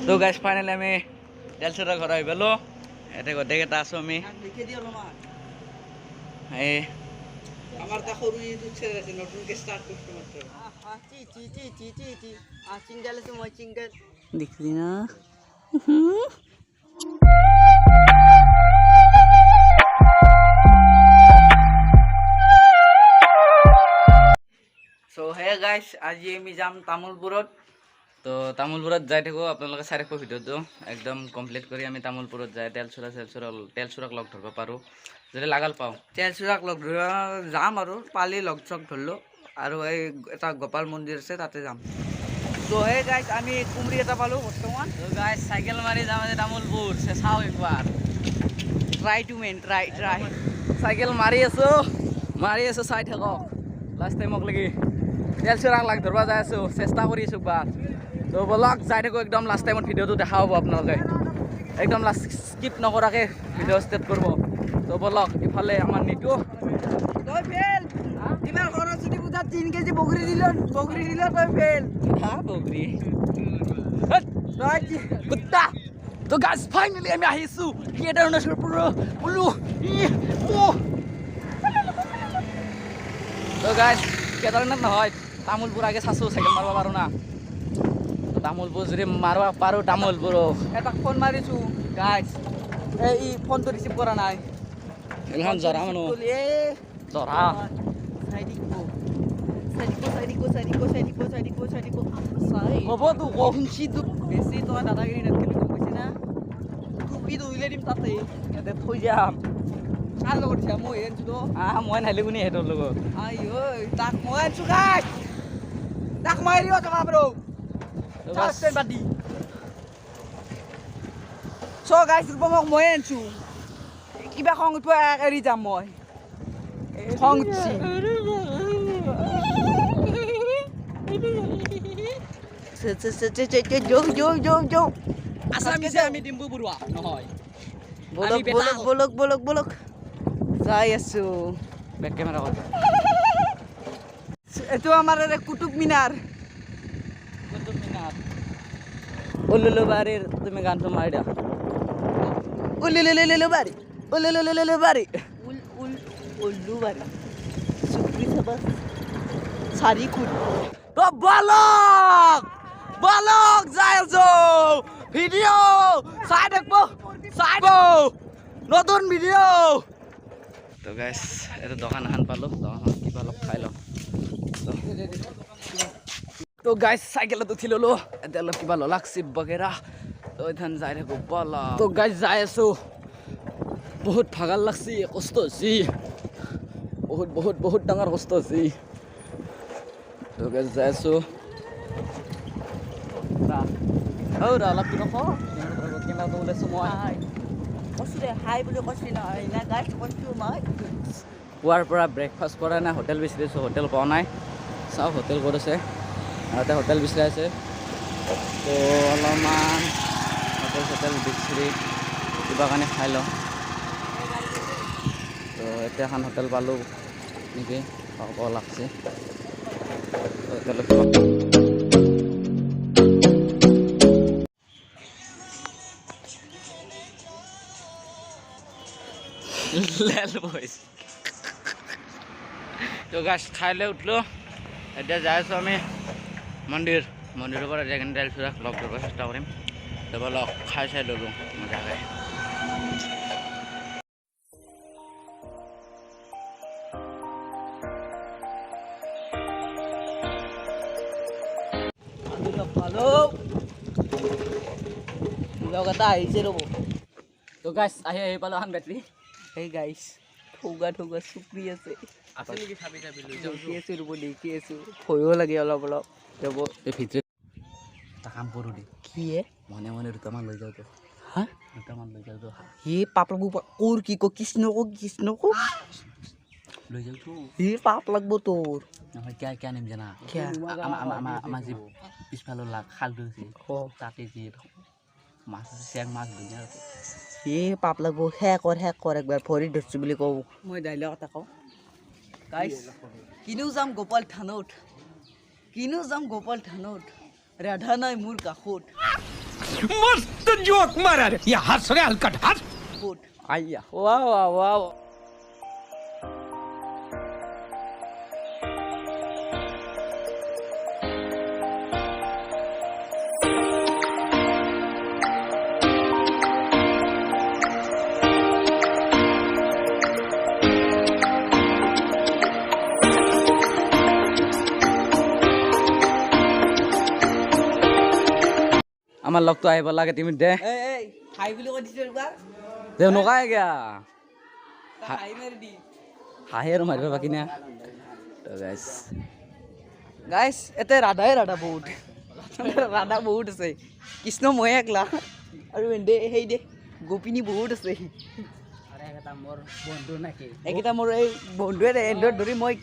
তো guys finally আমি তেলচুৰৰ ঘৰ আহি পালোঁ। ইয়াতে গোটেইকেইটা আছোঁ আমি। এই আমার তা সরু ইউটিউব চ্যানেল আছে নতুনকে স্টার্ট করতে মাত্র চিঙ্গেল আছে মই চিঙ্গেল দেখলি না সো হে গাইজ আজি আমি যাম তামোলপুৰত। তো তামোলপুৰত যাই থাকোঁ, আপোনালোকে চাই থাকোঁ ভিডিঅ'টো একদম কমপ্লিট কৰি আমি তামোলপুৰত যাই তেলচুৰক লগ ধৰিব পাৰোঁ যদি লাগাল পাওঁ। তেলচুৰক লগ ধৰা যাম আৰু পালি লগ চগ ধৰিলোঁ আৰু এই এটা গোপাল মন্দিৰ আছে তাতে যাম। তো হে গাইজ আমি কুমৰি এটা পালোঁ বৰ্তমান। তো গাইজ চাইকেল মাৰি যাম আজি তামোলপুৰ। চাওঁ একবাৰ ট্ৰাই চাইকেল মাৰি আছোঁ চাই থাকক লাষ্ট টাইমক লাগি। তেলচুৰক লগ ধৰিব যাই আছোঁ, চেষ্টা কৰি আছোঁ বাৰ। তো বলক যাই থাকোঁ একদম লাষ্ট টাইমত ভিডিঅ'টো দেখা হ'ব আপোনালোকে, একদম লাষ্ট স্কিপ নকৰাকৈ ভিডিঅ' ষ্টাৰ্ট কৰিব। তো বলক ইফালে আমাৰ নিতু তই ফেল ইমান সৰস্বতী পূজাত 3 কেজি বগৰী দিল তই ফেল বগৰী তই কুত্তা। তো গাইজ ফাইনেলি আমি আহিছোঁ কেদাৰনাথৰ পৰা বোলো। তো গাইজ কেদাৰনাথ নহয় তামোলপুৰ আগে চাইছোঁ, চাইকেল মাৰিব পাৰোঁ না। তামোলপুৰ যদি মাৰিব পাৰোঁ তামোলপুৰক। এটা ফোন মাৰিছোঁ গাইজ এই ফোনটো ৰিচিভ কৰা নাই। এইখন জৰা মানুহ জৰা হ'বতো শুনছিতো বেছি তই দাদাগিৰি নাথাকিবি গম পাইছি না। টুপিটো উলিয়াই দিম তাতে ইয়াতে থৈ যাম। কাৰ লগত দিছা মই আনিছোঁ তো মই নাহিলোঁ কোনে সিহঁতৰ লগত। আই ঐ তাক মই আনিছোঁ গাইজ তাক মাৰি দিব জমা ব্ৰ চাষ্টেন বাদি চ' গাইজ ৰূপমক মই আনিছোঁ। কিবা খং উঠিব এৰি যাম মই খং উঠছি আমি ডিম্বু বৰুৱা নহয়। বলক যাই আছো। বেক কেমেৰা কৰ। এইটো আমাৰ কুটুব মিনাৰ। উলুলুবাৰীৰ তুমি গানটো মাৰি দিয়া। উলুলুলুলুবাৰী উলুলুলুলুবাৰী উলুবাৰী চুক্ৰী চাবা 4 কোটি। তো বলক যাই আছো ভিডিঅ' চাই থাকিব নতুন ভিডিঅ'। তো গাইজ এইটো দোকান এখন পালোঁ, দোকানখন কিবা অলপ খাই লওঁ। তো গাইজ চাইকেলত উঠি ল'লোঁ, এতিয়া অলপ কিবা ললাক চিপ বগেৰা। তো এইখন যাই থাকোঁ বলা। তো গাইজ যাই আছোঁ, বহুত ভাগাৰ লাগছি, কষ্ট হৈছে বহুত ডাঙৰ কষ্ট হৈছে। তো গাইজ যাই আছোঁ অলপ কেমেৰাটো ওলাইছোঁ মই। হাই বুলি কৈছিলি নহয় না গাইজ কৈছোঁ মই। পুৱাৰ পৰা ব্ৰেকফাষ্ট কৰা নাই, হোটেল বিচাৰিছোঁ, হোটেল পোৱা নাই। চাওঁ হোটেল ক'ত আছে, ইয়াতে হোটেল বিচাৰি আছে। তো অলপমান হোটেল বিচাৰি কিবা কাৰণে খাই লওঁ। তো এতিয়া এখন হোটেল পালোঁ নেকি, পাব লাগছে। তো গাছ খাই লৈ উঠলোঁ, এতিয়া যাই আছোঁ আমি মন্দিৰৰ পৰা যাই কিনে তেলচুৰক লগ ধৰিব চেষ্টা কৰিম। তাৰপৰা লগ খাই চাই ল'লোঁ মজাকৈ। লগ এটা আহিছে ৰ'ব। তো গাছ আহি পালোঁ এখন বেটাৰী। সেই গাইছ ঠৌগা চুপৰি আছে দেখি আছোঁ ৰ'ব, দেখি আছোঁ ভয়ো লাগে অলপ ৰ'ব। এই ভিতৰত এটা কাম কৰোঁ দে, কি মনে দুটামান লৈ যাওঁতো। হা দুটামান লৈ যাওঁতো হে পাপ লাগব কোৰ কি কৃষ্ণ লৈ যাওঁতো। হে পাপ লাগব তোৰ নহয় কিয় নিম জানা, আমাৰ যি পিছফালৰ খালটো আছে তাতে যি মাছ আছে, চেং মাছ ধুনীয়া আছে। পাপ লাগব শেষ কৰ একবাৰ ভৰি ধৰিছোঁ বুলি কওঁ। মই ডাইলগ এটা কওঁ গাইছ, কিনো যাম গোপাল থানত ৰাধা নাই মোৰ কাষত मस्त जोक मारा रे या हंस रे हलकट हंस কাষত আইয়া ৱাও ৱাও ৱাও আমাৰ লগটো আহিব লাগে তুমি দে এই হাই বুলি কৈ দিছো এবাৰ দে নকাই গা হাই মাৰি দি হাঁহি আৰু মাৰিব বাকী না তো গাইছ গাইছ এতে ৰাধা বহুত ৰাধা বহুত আছে কৃষ্ণ মই একলা আৰু এন্দে সেই দে গোপিনী বহুত আছে এইকেইটা মোৰ এই বন্ধুৱে এন্দৰ ধৰি মই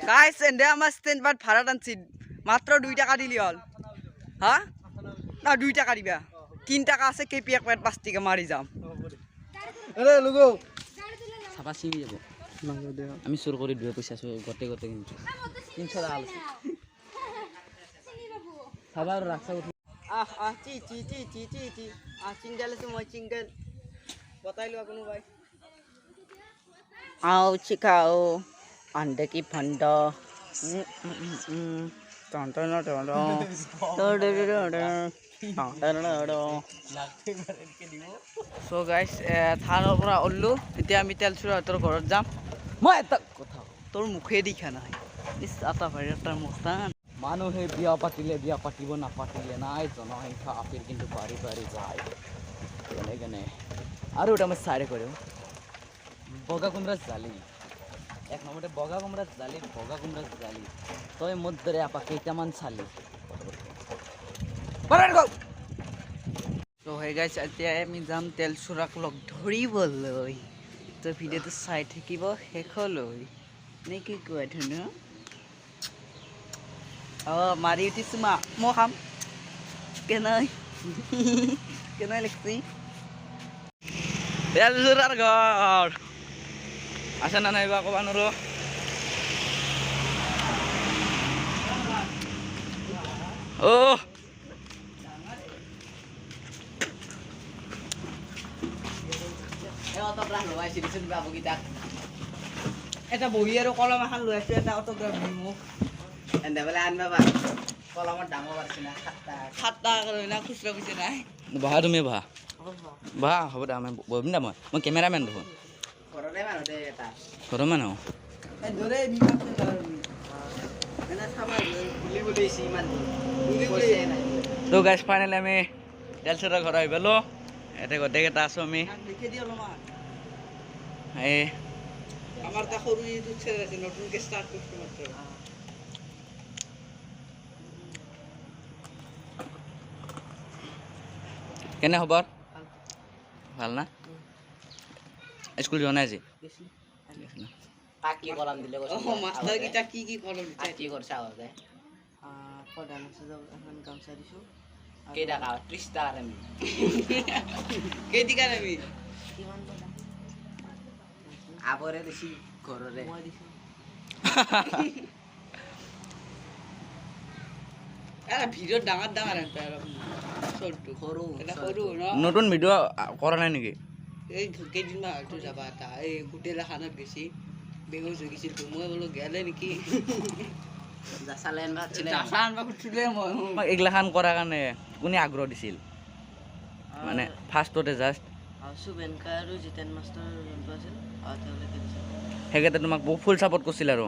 গাইছ এন্দে আমাৰ ষ্টেণ্ড বাট ভাড়াত আনছি মাত্ৰ 2 টাকা দিলি হ'ল হা না 2 টাকা দিবা 3 টাকা আছে কেপি এক প্লেট 5 টাকা মাৰি যাম চাপা ছিঙি যাব আমি চুৰ কৰি দুৱে পইচা গোটেই কিন্তু 300 টকা লৈছে চাবা আৰু ৰাখছা চিংগল আছে মই চিংগল বতাই লোৱা কোনো ভাই আও চিকাও अंडे की फंडा सो गाइस थाনৰ পৰা ওললো এতিয়া আমি তেলচুৰাহঁতৰ ঘৰত যাম মই এটা কথা তোৰ মুখে দেখা নাই ইস আটা ভাই এটা মস্তান মানুহে বিয়া পাতিলে বিয়া পাতিব নাপাতিলে নাই জনসংখ্যা আপেল কিন্তু বাঢ়ি বাঢ়ি যায় কেনে আৰু এটা মই চাৰে কৰিম বগা কোমৰা জালি এক নম্বৰতে বগা কোমৰা জালি তই মোৰ দৰে আপা কেইটামান চালি তো হে গাইছ এতিয়া আমি যাম তেলচুৰাক লগ ধৰিবলৈ তো ভিডিঅ'টো চাই থাকিব শেষলৈ নে কি কোৱা ধুনু মাৰি উঠিছোঁ মই খাম কেনাই লিখছি তেলচুৰাৰ ঘৰ আছে না নাইবা ক'বা নোৱাৰো এটা বহি আৰু কলম এখন লৈ আছো এটা অটোগ্ৰাফ দি মোক এনে বোলে আনবা পাৰ কলমৰ দামো বাঢ়ছে না 7 টাকা লৈ না খুচৰা পইচা নাই বাহা তুমি বাহা হ'ব দে আমি বহিম দে মই কেমেৰামেন দেখোন ঘৰতে মানুহ দে এটা ঘৰৰ মানুহ ধৰে বিমান এনে চাবা বুলি বুলিছি ইমান পইচাই নাই তো গাইছ ফাইনেলি আমি তেলচুৰাৰ ঘৰ আহি পালোঁ ইয়াতে গোটেইকেইটা আছোঁ আমি লিখে দি অলপমান এই আমাৰ তা সৰু ইউটিউব চেনেল আছে নতুনকৈ ষ্টাৰ্ট কৰিছো মাত্ৰ কেনে খবৰ ভাল না স্কুল যোৱা নাই আজি কাক কি কলম দিলে মাষ্টাৰ কেইটা কি কলম দিছে কি কৰছা হতে প্ৰধান এখন গামচা দিছোঁ কেই টাকা 30 টাকা আমি কেইটিকা আমি আবৰে দিছি ঘৰৰে মই দিছোঁ ভিডিঅ' ডাঙৰ আনতে আৰু শ্বৰ্টটো সৰু এটা সৰু ন নতুন ভিডিঅ' কৰা নাই নেকি এই কেইদিনমান হয়তো যাবা এটা এই হোটেল এখনত গৈছি বেহুচ হৈ গৈছিল মই বোলো গেলে নেকি জাচালে আনবা ছিলে জাচা আনবা খুজিছিলে মই মই এইগিলাখান কৰাৰ কাৰণে কোনে আগ্ৰহ দিছিল মানে ফাৰ্ষ্টতে জাষ্ট সুবেনকা আৰু জিতেন মাষ্টৰ যোনটো আছিল তেওঁলোকে দিছিল সেইকেইটা তোমাক ফুল ছাপোৰ্ট কৰিছিল আৰু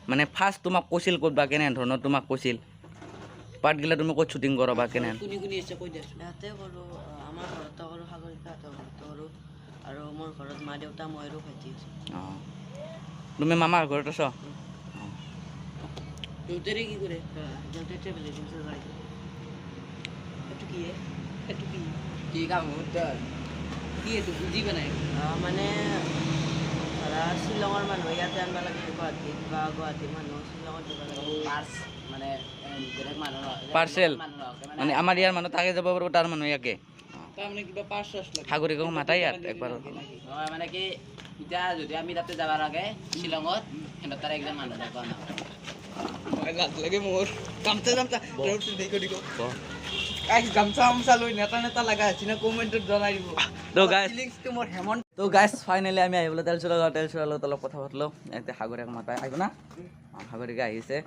মানে ফাৰ্ষ্ট তোমাক কৈছিল ক'ত বা কেনে ধৰণৰ তোমাক কৈছিল পাৰ্টগিলা তুমি ক'ত শ্বুটিং কৰা বা কেনে কোনি আছে কৈ দিয়াচোন ইয়াতে কৰোঁ আমাৰ ঘৰতো কৰোঁ সাগৰিকাহঁতৰ ঘৰতো কৰোঁ আৰু মোৰ ঘৰত মা দেউতা মই আৰু ভাইটি আছে অঁ তুমি মামাৰ ঘৰত আছ দেউতাৰে কি কৰে দেউতাই ট্ৰেভেল এজেঞ্চিৰ গাড়ী সেইটো কি সেইটো কি কাম তোৰ কি এইটো বুজি পোৱা নাই মানে ধৰা শ্বিলঙৰ মানুহ ইয়াতে আনিব লাগে গুৱাহাটীত বা গুৱাহাটীৰ মানুহ শ্বিলঙত দিব লাগে পাৰ্চ মানে বেলেগ মানুহ পাৰ্চেল মানে আমাৰ ইয়াৰ মানুহ তাকে যাব পাৰিব তাৰ মানুহ ইয়াকে তাৰমানে কিবা পাঁচ চাছ লাগে সাগৰিকক মাতাই ইয়াত একবাৰ নহয় মানে কি এতিয়া যদি আমি তাতে যাব লাগে শ্বিলঙত সিহঁতৰ তাৰ একজন মানুহ যাব না লাজ লাগে মোৰ গামচা গামচা গামচা গামচা লৈ নেতা নেতা লগা আছে না কমেণ্টত জনাই দিব তো গাইছ ফিলিংছটো মোৰ হেমন্ত তো গাইছ ফাইনেলি আমি আহিবলৈ তেলচুৰা লগত অলপ কথা পাতিলোঁ এতিয়া সাগৰিক মাতাই আহিব না সাগৰিকা আহিছে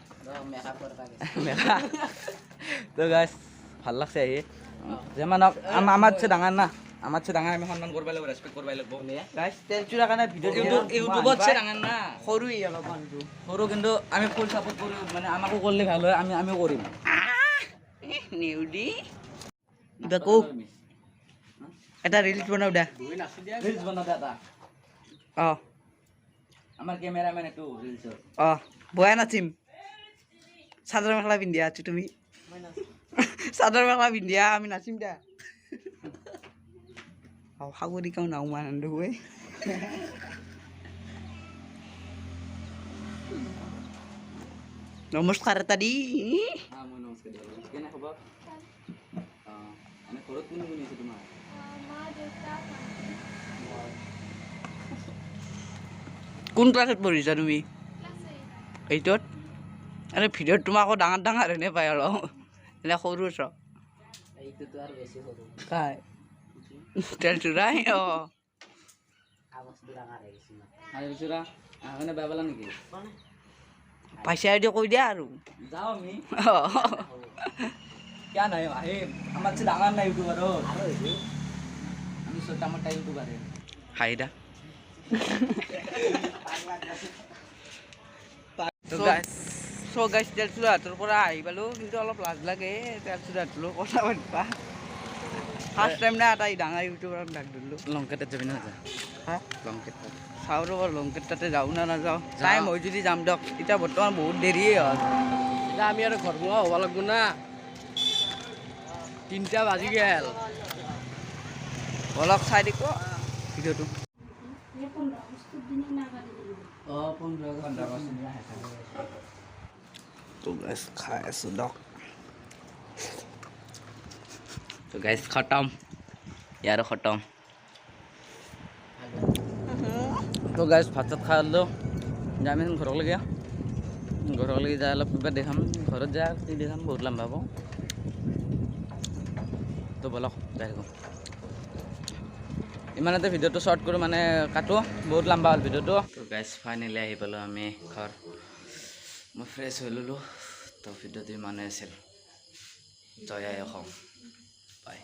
মেকআপ কৰিব মেলা তো গাইছ ভাল লাগছে আহি যেমানক আমাতছে ডাঙৰ না আমাতছে ডাঙৰ আমি সন্মান কৰিব লাগিব ৰেচপেক্ট কৰিব লাগিব গাইছ তেলচুৰা কাৰণে ভিডিঅ' কিন্তু ইউটিউবতছে ডাঙৰ না সৰুই অলপ মানুহটো সৰু কিন্তু আমি ফুল ছাপোৰ্ট কৰি মানে আমাকো কৰিলে ভাল হয় আমিও কৰিম নিউডি কিবা কওঁ এটা ৰিলছ বনাও দে ৰিলছ বনাওঁ এটা অঁ আমাৰ কেমেৰামেন এইটো ৰিলছৰ অঁ বয়া নাচিম চাদৰ মেখেলা পিন্ধিয়া আছো তুমি চাদৰ মেখেলা পিন্ধিয়া আমি নাচিম দে সাগৰিকাও নাও মানন্দ হৈ নমস্কাৰ এটা দি মই নমস্কাৰ দিলোঁ কেনে খবৰ এনে ঘৰত কোনে কোনে আছে তোমাৰ কোন ক্লাছত পঢ়িছা তুমি এইটোত আৰে ভিডিঅ'ত তোমাক আকৌ ডাঙৰ ডাঙৰ এনে পায় আৰু এনে সৰু আছ এইটোতো আৰু বেছি সৰু কাই তেল চুৰাই অঁ আৱাজটো ডাঙৰ হৈ গৈছে না ৰিলছৰা মানে বেয়া পালা নেকি পইচা আইডিয়া কৈ দিয়া আৰু যাওঁ আমি অঁ কিয় নাই আহিম আমাতছে ডাঙৰ নাই ইউটিউবাৰ আমি আমাৰ টাইম ইউটিউবাৰ হাইদা চ' গাইছ তেলচুৰাহাটৰ পৰা আহি পালোঁ কিন্তু অলপ লাজ লাগে তেলচুৰাহাটৰ কথা পাতিবা ফাৰ্ষ্ট টাইম না এটা ডাঙৰ ইউটিউবাৰক ডাক দিলোঁ লংকেটত যাবি না হা লংকেট চাওঁ ৰ'ব লংকেট তাতে যাওঁ না নাযাওঁ টাইম হৈ যদি যাম দিয়ক এতিয়া বৰ্তমান বহুত দেৰিয়ে হ'ল এতিয়া আমি আৰু ঘৰ পোৱা হ'ব লাগিব না 3টা বাজি গেল অলপ চাই দিব ভিডিঅ'টো খাই আছোঁ দিয়ক তো গাইছ খতম ইয়াৰো খতম তো গাইছ ভাত চাত খাই ল'লোঁ যাম এখন ঘৰলৈকে যাই অলপ কিবা দেখাম ঘৰত যাই কি দেখাম বহুত লম্বা হ'ব তো বলক যাই থাকোঁ ইমানতে ভিডিঅ'টো শ্বৰ্ট কৰোঁ মানে কাটো বহুত লম্বা হ'ল ভিডিঅ'টো তো গাইছ ফাইনেলি আহি পালোঁ আমি ঘৰ মই ফ্ৰেছ হৈ ল'লোঁ তো ভিডিঅ'টো ইমানেই আছিল জয় আই অসম বাই